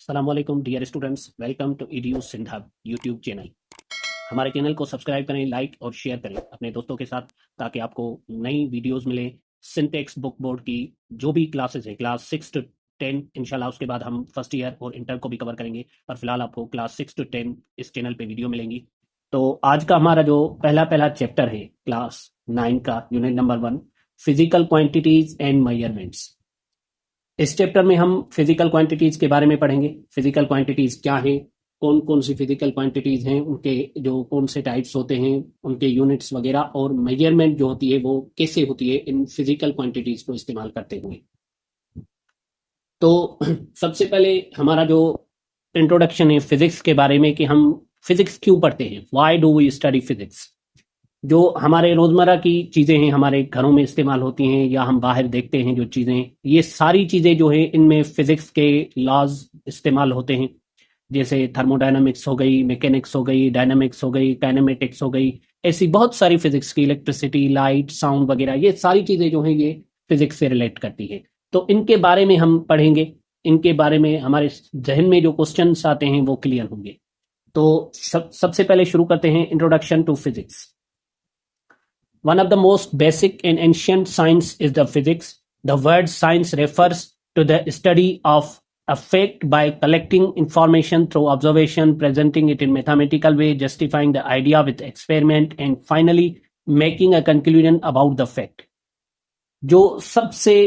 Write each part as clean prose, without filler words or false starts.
अस्सलामुअलैकुम dear students, welcome to EDU Sindh hub YouTube channel. हमारे channel को सब्सक्राइब करें, लाइक और शेयर करें अपने दोस्तों के साथ, ताकि आपको नई वीडियोस मिले। सिंटेक्स बुक बोर्ड की जो भी क्लासेस है, क्लास 6 to 10 इंशाल्लाह, उसके बाद हम फर्स्ट ईयर और इंटर को भी कवर करेंगे। पर फिलहाल आपको क्लास 6 to 10 इस चैनल पे वीडियो मिलेंगी। तो आज का हमारा जो पहला चैप्टर है क्लास 9 का, unit number 1, physical quantities and measurements. इस चैप्टर में हम फिजिकल क्वांटिटीज के बारे में पढ़ेंगे। फिजिकल क्वांटिटीज क्या हैं, कौन कौन सी फिजिकल क्वांटिटीज हैं, उनके जो कौन से टाइप्स होते हैं, उनके यूनिट्स वगैरह, और मेजरमेंट जो होती है वो कैसे होती है इन फिजिकल क्वांटिटीज को इस्तेमाल करते हुए। तो सबसे पहले हमारा जो इंट्रोडक्शन है फिजिक्स के बारे में, कि हम फिजिक्स क्यों पढ़ते हैं, why do we study physics. जो हमारे रोजमर्रा की चीजें हैं, हमारे घरों में इस्तेमाल होती हैं या हम बाहर देखते हैं जो चीजें, ये सारी चीजें जो हैं इनमें फिजिक्स के लॉज इस्तेमाल होते हैं। जैसे थर्मोडायनामिक्स हो गई, मैकेनिक्स हो गई, डायनामिक्स हो गई, काइनेमेटिक्स हो गई, ऐसी बहुत सारी फिजिक्स की, इलेक्ट्रिसिटी, लाइट, साउंड वगैरह, ये सारी चीजें जो हैं ये फिजिक्स से रिलेट करती है। तो इनके बारे में हम पढ़ेंगे, इनके बारे में हमारे जहन में जो क्वेश्चन आते हैं वो क्लियर होंगे। तो सबसे पहले शुरू करते हैं introduction to physics. One of the most basic and ancient science is the physics. The word science refers to the study of a fact by collecting information through observation, presenting it in mathematical way, justifying the idea with experiment, and finally making a conclusion about the fact. जो सबसे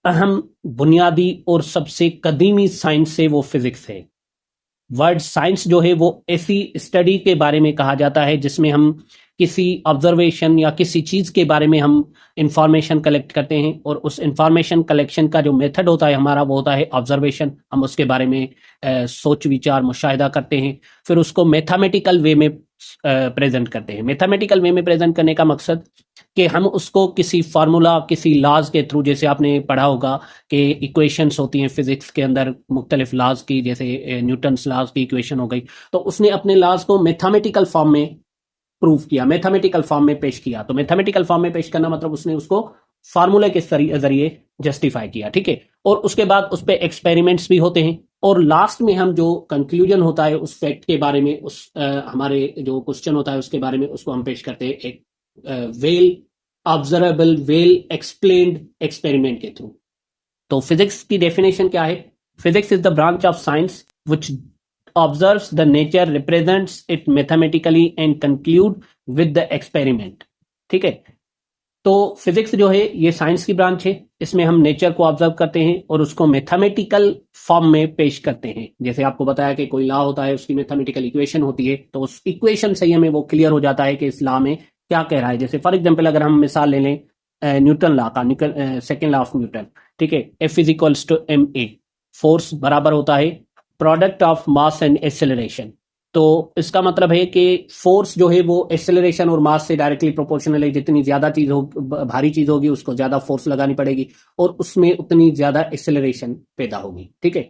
अहम, बुनियादी और सबसे कदीमी science है वो physics है। Word science जो है वो ऐसी स्टडी के बारे में कहा जाता है जिसमें हम किसी ऑब्जर्वेशन या किसी चीज के बारे में हम इंफॉर्मेशन कलेक्ट करते हैं, और उस इंफॉर्मेशन कलेक्शन का जो मेथड होता है हमारा वो होता है ऑब्जर्वेशन। हम उसके बारे में सोच विचार मुशाहिदा करते हैं, फिर उसको मैथमेटिकल वे में प्रेजेंट करते हैं। मैथमेटिकल वे में प्रेजेंट करने का मकसद कि हम उसको किसी फार्मूला, किसी लॉज के थ्रू, जैसे आपने पढ़ा होगा कि इक्वेशंस होती हैं फिजिक्स के अंदर मुख्तलिफ लॉज की, जैसे न्यूटन्स लॉज की इक्वेशन हो गई, तो उसने अपने लॉज को मैथमेटिकल फॉर्म में प्रूव किया, मैथमेटिकल फॉर्म में पेश किया। तो मैथमेटिकल फॉर्म में पेश करना मतलब उसने उसको फार्मूले के जरिए जस्टिफाई किया, ठीक है। और उसके बाद उस पर एक्सपेरिमेंट्स भी होते हैं, और लास्ट में हम जो कंक्लूजन होता है उस फैक्ट के बारे में, उस हमारे जो क्वेश्चन होता है उसके बारे में, उसको हम पेश करते हैं एक well observable, well explained experiment के थ्रू। तो फिजिक्स की डेफिनेशन क्या है? Physics is the branch of science which observes the nature, represents it mathematically and conclude with the experiment। ठीक है। तो फिजिक्स जो है ये साइंस की ब्रांच है, इसमें हम नेचर को ऑब्जर्व करते हैं और उसको मैथमेटिकल फॉर्म में पेश करते हैं। जैसे आपको बताया कि कोई लॉ होता है, उसकी मैथमेटिकल इक्वेशन होती है, तो उस इक्वेशन से हमें वो क्लियर हो जाता है कि इस लॉ में क्या कह रहा है। जैसे फॉर एग्जाम्पल अगर हम मिसाल ले लें न्यूटन लॉ का, सेकेंड लॉ ऑफ न्यूटन, ठीक है, F is equals to ma, force बराबर होता है product of mass and acceleration. तो इसका मतलब है कि फोर्स जो है वो एक्सेलरेशन और मास से डायरेक्टली प्रोपोर्शनल है। जितनी ज्यादा चीज हो, भारी चीज होगी, उसको ज्यादा फोर्स लगानी पड़ेगी और उसमें उतनी ज्यादा एक्सेलरेशन पैदा होगी, ठीक है।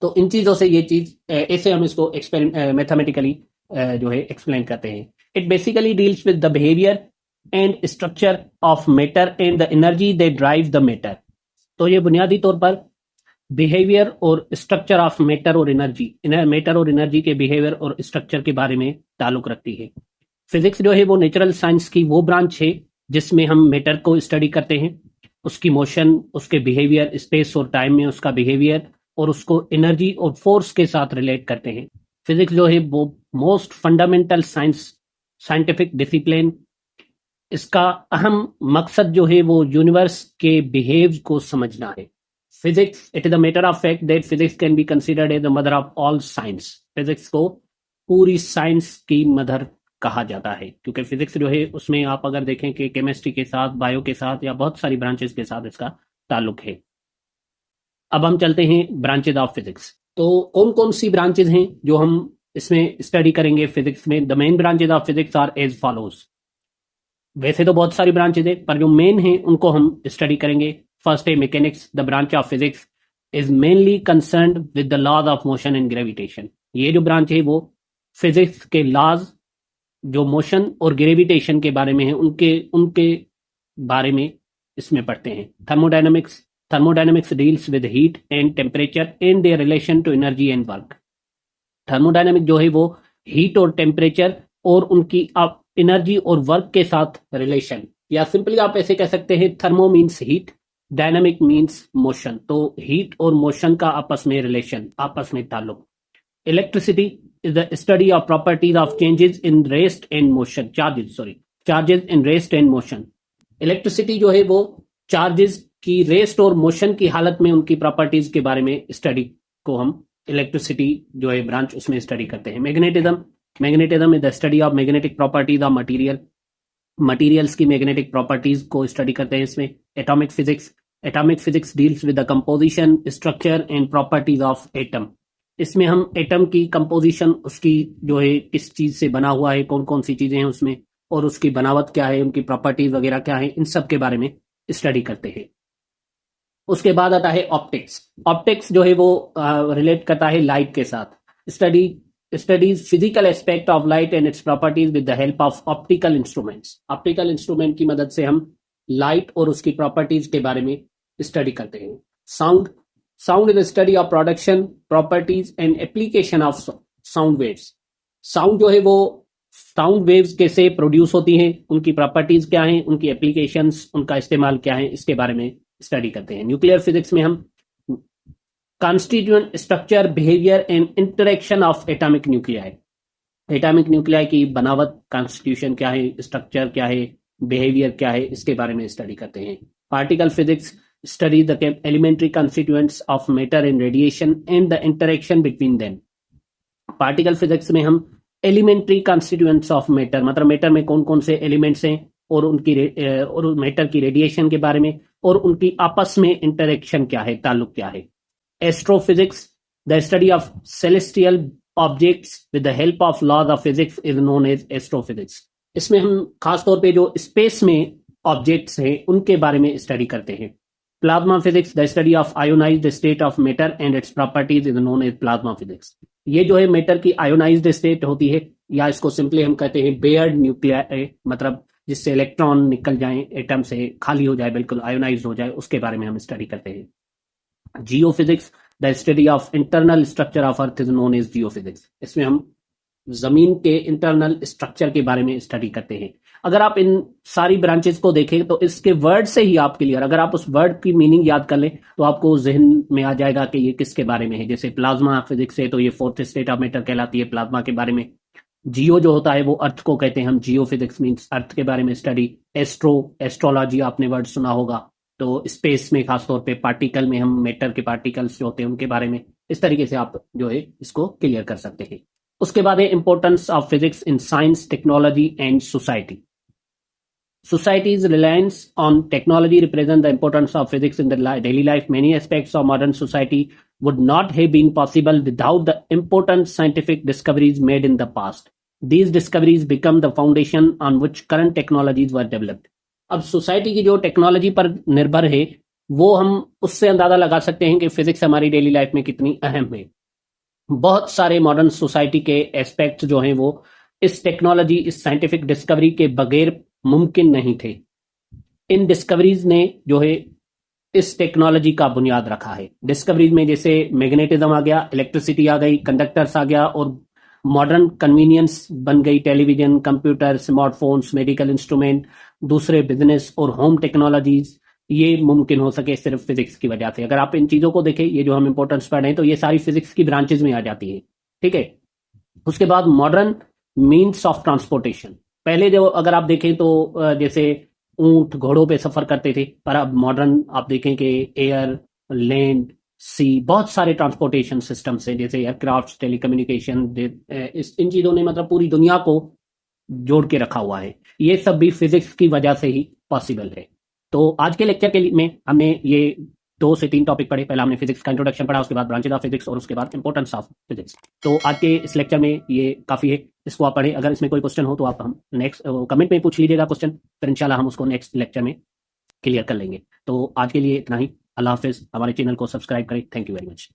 तो इन चीजों से ये चीज ऐसे हम इसको मैथमेटिकली जो है एक्सप्लेन करते हैं। It basically deals with the behaviour and structure of matter and the energy they drive the matter. तो ये बुनियादी तौर पर बिहेवियर और स्ट्रक्चर ऑफ मैटर और एनर्जी, मैटर और एनर्जी के बिहेवियर और स्ट्रक्चर के बारे में ताल्लुक रखती है। फिजिक्स जो है वो नेचुरल साइंस की वो ब्रांच है जिसमें हम मैटर को स्टडी करते हैं, उसकी मोशन, उसके बिहेवियर, स्पेस और टाइम में उसका बिहेवियर, और उसको एनर्जी और फोर्स के साथ रिलेट करते हैं। फिजिक्स जो है वो most fundamental science, scientific discipline. इसका अहम मकसद जो है वो यूनिवर्स के बिहेव को समझना है। Physics, it is a matter of fact that physics can be considered as the mother of all science। Physics को पूरी साइंस की मदर कहा जाता है, क्योंकि फिजिक्स जो है उसमें आप अगर देखें कि केमिस्ट्री के साथ, बायो के साथ, या बहुत सारी ब्रांचेस के साथ इसका ताल्लुक है। अब हम चलते हैं ब्रांचेज ऑफ फिजिक्स। तो कौन कौन सी ब्रांचेज हैं जो हम इसमें स्टडी करेंगे फिजिक्स में? The main branches of physics are as follows. वैसे तो बहुत सारी ब्रांचेज है, पर जो मेन है उनको हम स्टडी करेंगे। First है mechanics, the branch of physics is mainly concerned with the laws of motion and gravitation। ये जो ब्रांच है वो फिजिक्स के लॉज जो मोशन और ग्रेविटेशन के बारे में है, उनके बारे में इसमें पढ़ते हैं। Thermodynamics, Thermodynamics deals with heat and temperature and their relation to energy and work. Thermodynamic जो है वो हीट और टेम्परेचर और उनकी एनर्जी और वर्क के साथ रिलेशन, या सिंपली आप ऐसे कह सकते हैं thermo means heat, dynamic means motion. तो हीट और मोशन का आपस में रिलेशन, आपस में ताल्लुक। Electricity is the study of properties of changes in rest and motion, charges in rest and motion. Electricity जो है वो चार्जेस की रेस्ट और मोशन की हालत में उनकी प्रॉपर्टीज के बारे में स्टडी को हम इलेक्ट्रिसिटी जो है ब्रांच उसमें स्टडी करते हैं। Magnetism is the study of magnetic properties of materials की मैग्नेटिक प्रॉपर्टीज को स्टडी करते हैं इसमें। Atomic physics deals with the composition, structure and properties of atom. इसमें हम एटम की कंपोजिशन, उसकी जो है किस चीज से बना हुआ है, कौन कौन सी चीजें हैं उसमें, और उसकी बनावट क्या है, उनकी प्रॉपर्टीज वगैरह क्या है, इन सब के बारे में स्टडी करते हैं। उसके बाद आता है ऑप्टिक्स जो है वो रिलेट करता है लाइट के साथ। Studies physical aspect of light and its properties with the help of optical instrument की मदद से हम लाइट और उसकी प्रॉपर्टीज के बारे में स्टडी करते हैं। Sound is the study of production, properties and application of sound waves. Sound जो है वो साउंड वेव्स कैसे प्रोड्यूस होती हैं, उनकी प्रॉपर्टीज क्या हैं, उनकी एप्लीकेशंस, उनका इस्तेमाल क्या है, इसके बारे में स्टडी करते हैं। न्यूक्लियर फिजिक्स में हम constituent structure, behaviour and interaction of atomic nuclei की बनावट, कॉन्स्टिट्यूशन क्या है, स्ट्रक्चर क्या है, बिहेवियर क्या है, इसके बारे में स्टडी करते हैं। Particle physics study the elementary constituents of matter and radiation and the interaction between them. Particle physics में हम एलिमेंट्री कॉन्स्टिट्यूएंट्स ऑफ मैटर, मतलब मैटर में कौन कौन से एलिमेंट्स हैं और उनकी और मैटर की रेडिएशन के बारे में, और उनकी आपस में इंटरेक्शन क्या है, ताल्लुक क्या है। Astrophysics the study of celestial objects with the help of laws of physics is known as astrophysics. इसमें हम खासतौर पे जो स्पेस में ऑब्जेक्ट्स हैं उनके बारे में स्टडी करते हैं। Plasma physics the study of ionised state of matter and its properties is known as plasma physics. ये जो है मैटर की आयोनाइज्ड स्टेट होती है, या इसको सिंपली हम कहते हैं बेयर्ड न्यूक्लियाई, मतलब जिससे इलेक्ट्रॉन निकल जाए एटम से, खाली हो जाए, बिल्कुल आयोनाइज्ड हो जाए, उसके बारे में हम स्टडी करते हैं। Geophysics the study of internal structure of earth is known as geophysics. इसमें हम जमीन के इंटरनल स्ट्रक्चर के बारे में स्टडी करते हैं। अगर आप इन सारी ब्रांचेस को देखें तो इसके वर्ड से ही आप क्लियर, अगर आप उस वर्ड की मीनिंग याद कर लें तो आपको जहन में आ जाएगा कि ये किसके बारे में है। जैसे प्लाज्मा फिजिक्स है तो ये फोर्थ स्टेट ऑफ मैटर कहलाती है, प्लाज्मा के बारे में। जियो जो होता है वो अर्थ को कहते हैं हम, जियो फिजिक्स मीन्स अर्थ के बारे में स्टडी। एस्ट्रोलॉजी आपने वर्ड सुना होगा, तो स्पेस में खासतौर पे पार्टिकल में हम मैटर के पार्टिकल्स जो होते हैं उनके बारे में। इस तरीके से आप जो है इसको क्लियर कर सकते हैं। उसके बाद है importance of physics in science, technology and society. Society's reliance on technology represents the importance of physics in the daily life. Many aspects of modern society would not have been possible without the important scientific discoveries made in the past. These discoveries become the foundation on which current technologies were developed. अब society की जो technology पर निर्भर है वो हम उससे अंदाजा लगा सकते हैं कि फिजिक्स हमारी डेली लाइफ में कितनी अहम है। बहुत सारे मॉडर्न सोसाइटी के एस्पेक्ट जो हैं वो इस टेक्नोलॉजी, इस साइंटिफिक डिस्कवरी के बगैर मुमकिन नहीं थे। इन डिस्कवरीज ने जो है इस टेक्नोलॉजी का बुनियाद रखा है। डिस्कवरीज में जैसे मैग्नेटिज्म आ गया, इलेक्ट्रिसिटी आ गई, कंडक्टर्स आ गया, और मॉडर्न कन्वीनियंस बन गई, television, computer, smartphones, medical instrument, दूसरे बिजनेस और होम टेक्नोलॉजीज, ये मुमकिन हो सके सिर्फ फिजिक्स की वजह से। अगर आप इन चीजों को देखें, ये जो हम इंपॉर्टेंस पढ़ रहे हैं, तो ये सारी फिजिक्स की ब्रांचेज में आ जाती है। ठीक है। उसके बाद मॉडर्न मीन्स ऑफ ट्रांसपोर्टेशन। पहले जो अगर आप देखें तो जैसे ऊंट घोड़ों पे सफर करते थे, पर अब मॉडर्न आप देखें कि एयर, लैंड, सी, बहुत सारे ट्रांसपोर्टेशन सिस्टम्स हैं, जैसे एयरक्राफ्ट, टेलीकम्युनिकेशन, इन चीजों ने मतलब पूरी दुनिया को जोड़ के रखा हुआ है। ये सब भी फिजिक्स की वजह से ही पॉसिबल है। तो आज के लेक्चर के लिए में हमने ये 2 से 3 टॉपिक पढ़े। पहला हमने फिजिक्स का इंट्रोडक्शन पढ़ा, उसके बाद ब्रांचेज ऑफ फिजिक्स, और उसके बाद इंपॉर्टेंस ऑफ फिजिक्स। तो आज के इस लेक्चर में ये काफी है, इसको आप पढ़ें। अगर इसमें कोई क्वेश्चन हो तो आप हम नेक्स्ट कमेंट में पूछ लीजिएगा क्वेश्चन, फिर इंशाल्लाह हम उसको नेक्स्ट लेक्चर में क्लियर कर लेंगे। तो आज के लिए इतना ही। अल्लाह हाफिज। हमारे चैनल को सब्सक्राइब करें। Thank you very much.